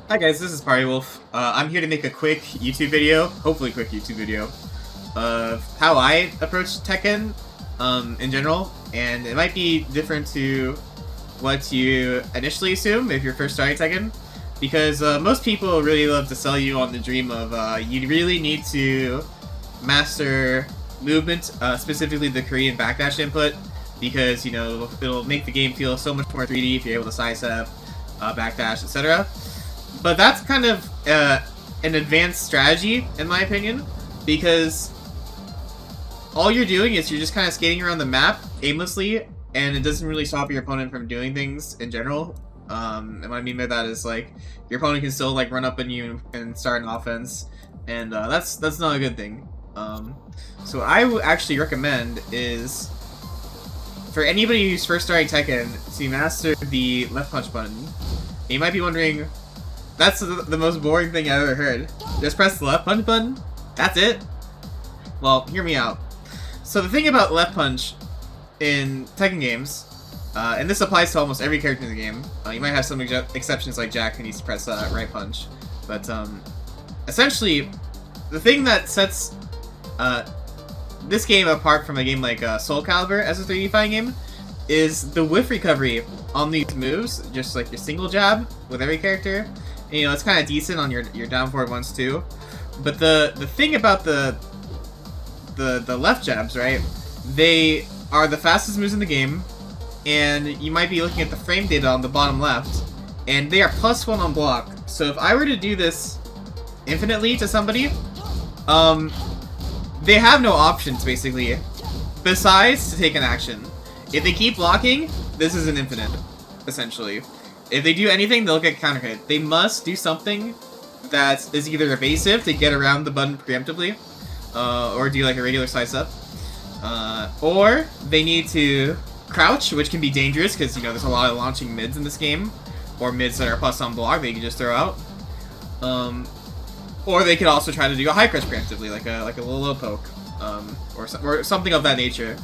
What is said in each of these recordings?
Hi guys, this is Party Wolf. I'm here to make a quick YouTube video, hopefully quick YouTube video, of how I approach Tekken in general, and it might be different to what you initially assume if you're first starting Tekken, because most people really love to sell you on the dream of you really need to master movement, specifically the Korean backdash input, because, you know, it'll make the game feel so much more 3D if you're able to sidestep, backdash, etc. But that's kind of an advanced strategy, in my opinion, because all you're doing is you're just kind of skating around the map aimlessly, and it doesn't really stop your opponent from doing things in general. And what I mean by that is, like, your opponent can still, like, run up on you and start an offense, and that's not a good thing. So what I would actually recommend is, for anybody who's first starting Tekken, to master the left punch button. And you might be wondering, that's the most boring thing I've ever heard. Just press the left punch button? That's it? Well, hear me out. So the thing about left punch in Tekken games, and this applies to almost every character in the game, you might have some exceptions like Jack who needs to press right punch, but essentially, the thing that sets this game apart from a game like Soul Calibur as a 3D fighting game is the whiff recovery on these moves, just like your single jab with every character. And, you know, it's kind of decent on your down forward ones too. But the thing about the left jabs, right? They are the fastest moves in the game, and you might be looking at the frame data on the bottom left, and they are +1 on block. So if I were to do this infinitely to somebody, they have no options basically, besides to take an action. If they keep blocking, this is an infinite, essentially. If they do anything, they'll get counter hit. They must do something that is either evasive to get around the button preemptively, or do like a regular sidestep, or they need to crouch, which can be dangerous because, you know, there's a lot of launching mids in this game, or mids that are plus on block that you can just throw out. Or they could also try to do a high crush preemptively, like a little low poke, or something of that nature.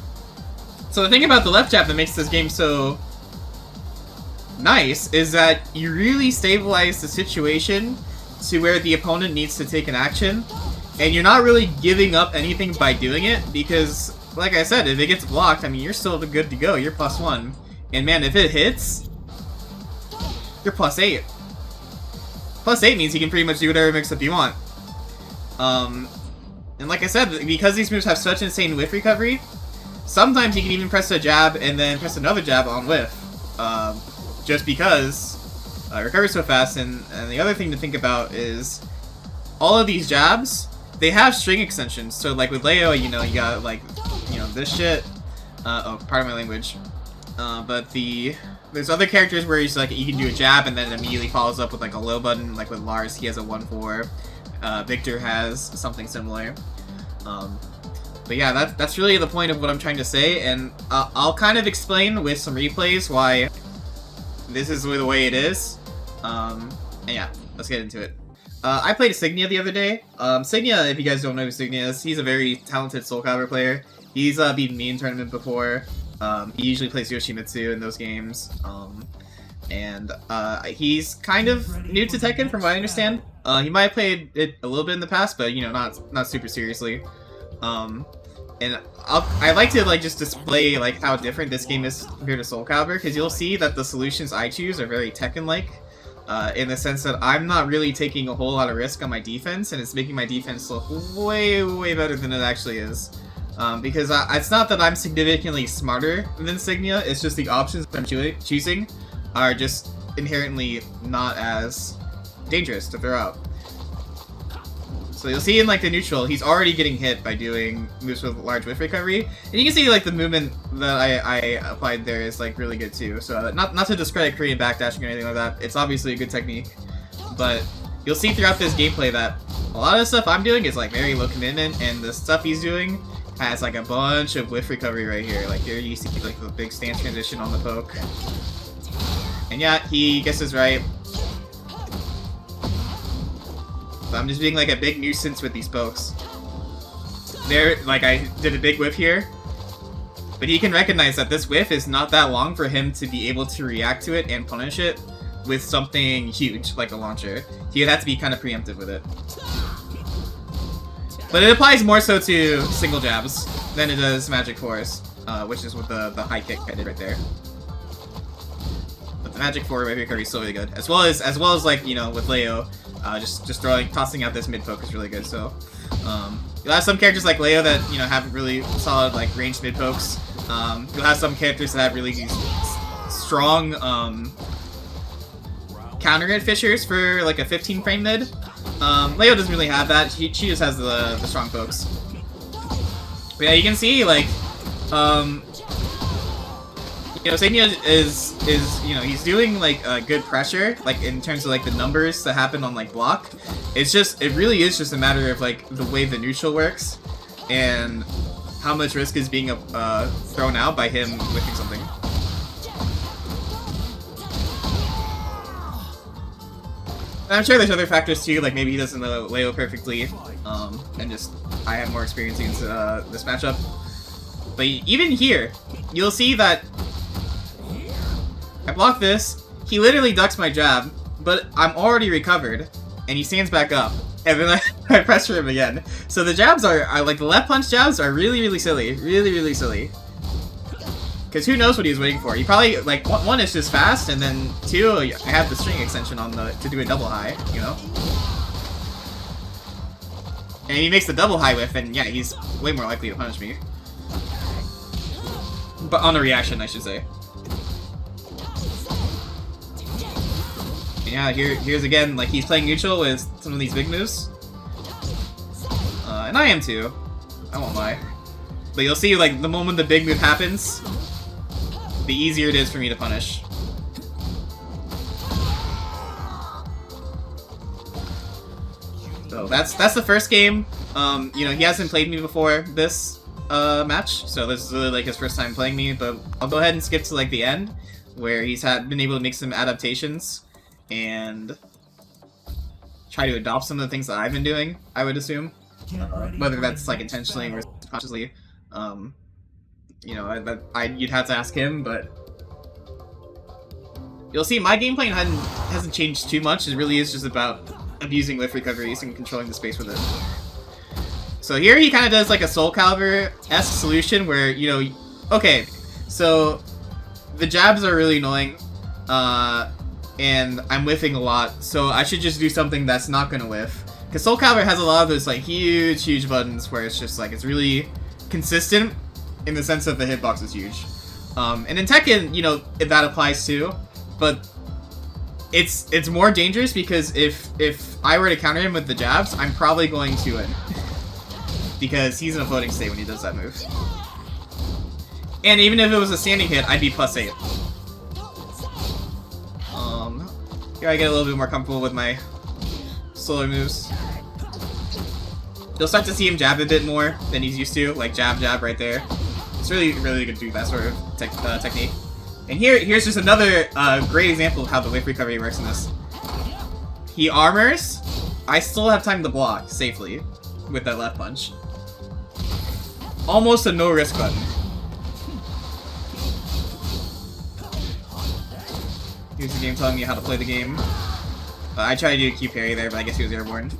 So the thing about the left jab that makes this game so nice is that you really stabilize the situation to where the opponent needs to take an action, and you're not really giving up anything by doing it, because, like I said, if it gets blocked, I mean, you're still good to go. You're +1, and man, if it hits, you're +8. +8 means you can pretty much do whatever mix-up you want. And like I said, because these moves have such insane whiff recovery, sometimes you can even press a jab and then press another jab on whiff, just because it recovers so fast. And the other thing to think about is all of these jabs, they have string extensions. So like with Leo, you know, you got like, you know, this shit. Oh, pardon my language. But there's other characters where he's like, you can do a jab and then it immediately follows up with like a low button. Like with Lars, he has a 1-4. Victor has something similar. But yeah, that's really the point of what I'm trying to say, and I'll kind of explain with some replays why this is the way it is. And yeah, let's get into it. I played Signia the other day. Signia, if you guys don't know who Signia is, he's a very talented Soul Calibur player. He's beaten me in tournament before. He usually plays Yoshimitsu in those games. And he's kind of new to Tekken from what I understand. He might have played it a little bit in the past, but, you know, not super seriously. And I like to like just display like how different this game is compared to Soul Calibur, because you'll see that the solutions I choose are very Tekken-like, in the sense that I'm not really taking a whole lot of risk on my defense, and it's making my defense look way, way better than it actually is. Because it's not that I'm significantly smarter than Signia, it's just the options that I'm choosing are just inherently not as dangerous to throw out. So you'll see in like the neutral, he's already getting hit by doing moves with large whiff recovery, and you can see like the movement that I applied there is like really good too. So not to discredit Korean backdashing or anything like that, it's obviously a good technique, but you'll see throughout this gameplay that a lot of the stuff I'm doing is like very low commitment, and the stuff he's doing has like a bunch of whiff recovery right here. Like here you see like the big stance transition on the poke, and yeah, he guesses right. So I'm just being like a big nuisance with these pokes. There, like I did a big whiff here, but he can recognize that this whiff is not that long for him to be able to react to it and punish it. with something huge, like a launcher. He would have to be kind of preemptive with it. But it applies more so to single jabs than it does Magic Force, which is what the high kick I did right there. But the Magic Force wave recovery is still really good, as well as like, you know, with Leo, just tossing out this mid poke is really good. So you'll have some characters like Leo that, you know, have really solid like ranged mid pokes. You'll have some characters that have really strong counter hit fishers for like a 15 frame mid. Leo doesn't really have that. She just has the strong pokes. But yeah, you can see like you know, Signia is you know, he's doing like good pressure, like in terms of like the numbers that happen on like block. It really is just a matter of like the way the neutral works and how much risk is being thrown out by him whipping something. And I'm sure there's other factors too, like maybe he doesn't know Leo perfectly, and just I have more experience against this matchup. But even here, you'll see that I block this, he literally ducks my jab, but I'm already recovered, and he stands back up, and then I pressure him again. So the jabs are like, the left punch jabs are really, really silly. Really, really silly. Because who knows what he was waiting for? He probably, like, one is just fast, and then two, I have the string extension on to do a double high, you know? And he makes the double high whiff, and yeah, he's way more likely to punish me. But on a reaction, I should say. Yeah, here's again, like, he's playing neutral with some of these big moves. And I am too. I won't lie. But you'll see, like, the moment the big move happens, the easier it is for me to punish. So that's the first game. You know, he hasn't played me before this match, so this is really like his first time playing me, but I'll go ahead and skip to like the end, where he's been able to make some adaptations and try to adopt some of the things that I've been doing, I would assume. Whether that's like intentionally or consciously. You know, you'd have to ask him, but you'll see my gameplay hasn't changed too much. It really is just about abusing lift recoveries and controlling the space with it. So here he kind of does like a Soul Calibur-esque solution where, you know, okay, so the jabs are really annoying, and I'm whiffing a lot, so I should just do something that's not gonna whiff. Because Soul Calibur has a lot of those like huge buttons where it's just like, it's really consistent in the sense that the hitbox is huge. And in Tekken, you know, that applies too, but it's more dangerous because if I were to counter him with the jabs, I'm probably going to win. Because he's in a floating state when he does that move. And even if it was a standing hit, I'd be +8. Here I get a little bit more comfortable with my slower moves. You'll start to see him jab a bit more than he's used to, like jab right there. It's really good to do that sort of technique. And here's just another great example of how the whiff recovery works in this. He armors, I still have time to block safely with that left punch. Almost a no risk button. Here's the game telling me how to play the game. I tried to do a Q parry there, but I guess he was airborne.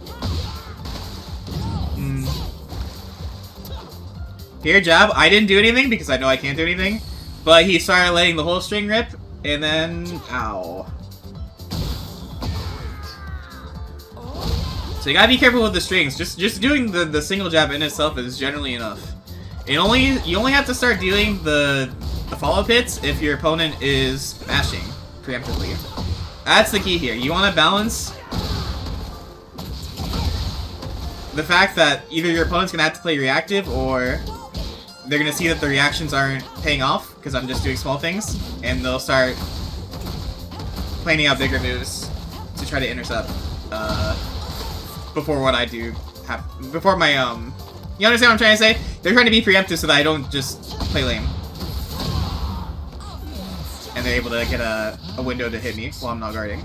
Here, jab. I didn't do anything because I know I can't do anything. But he started letting the whole string rip, and then... ow. So you gotta be careful with the strings. Just doing the single jab in itself is generally enough. You only have to start dealing the follow-up hits if your opponent is mashing preemptively. That's the key here. You want to balance the fact that either your opponent's gonna have to play reactive, or they're gonna see that the reactions aren't paying off because I'm just doing small things, and they'll start planning out bigger moves to try to intercept before what I do before my you understand what I'm trying to say? They're trying to be preemptive so that I don't just play lame. And they're able to get a window to hit me while I'm not guarding.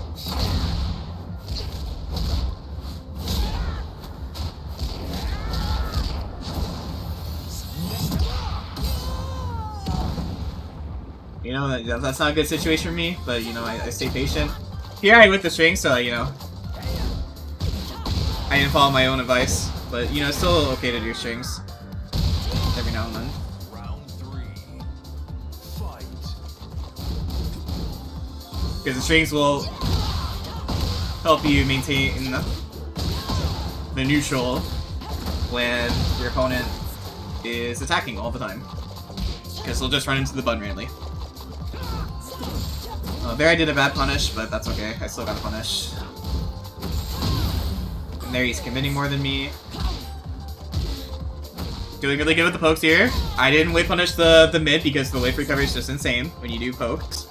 You know, that's not a good situation for me, but you know, I stay patient. Here I with the string, so, you know, I didn't follow my own advice. But, you know, it's still okay to do strings every now and then. Because the strings will help you maintain the neutral when your opponent is attacking all the time. Because they'll just run into the button randomly. There I did a bad punish, but that's okay. I still got a punish. And there he's committing more than me. Doing really good with the pokes here. I didn't wave punish the mid because the wave recovery is just insane when you do pokes.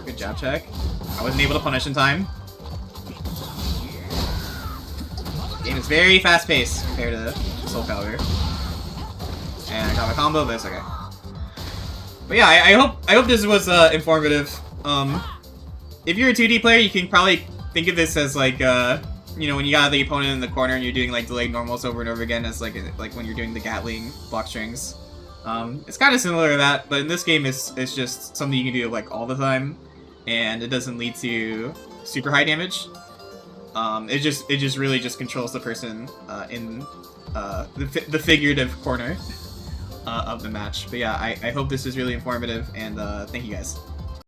Good jab check. I wasn't able to punish in time. Game is very fast-paced compared to Soul Calibur. And I got my combo, but it's okay. But yeah, I hope this was informative. If you're a 2D player, you can probably think of this as like, you know, when you got the opponent in the corner and you're doing like delayed normals over and over again, as like when you're doing the Gatling block strings. It's kind of similar to that, but in this game, it's just something you can do like all the time, and it doesn't lead to super high damage. It just really just controls the person in the figurative corner of the match. But yeah, I hope this is really informative, and thank you guys.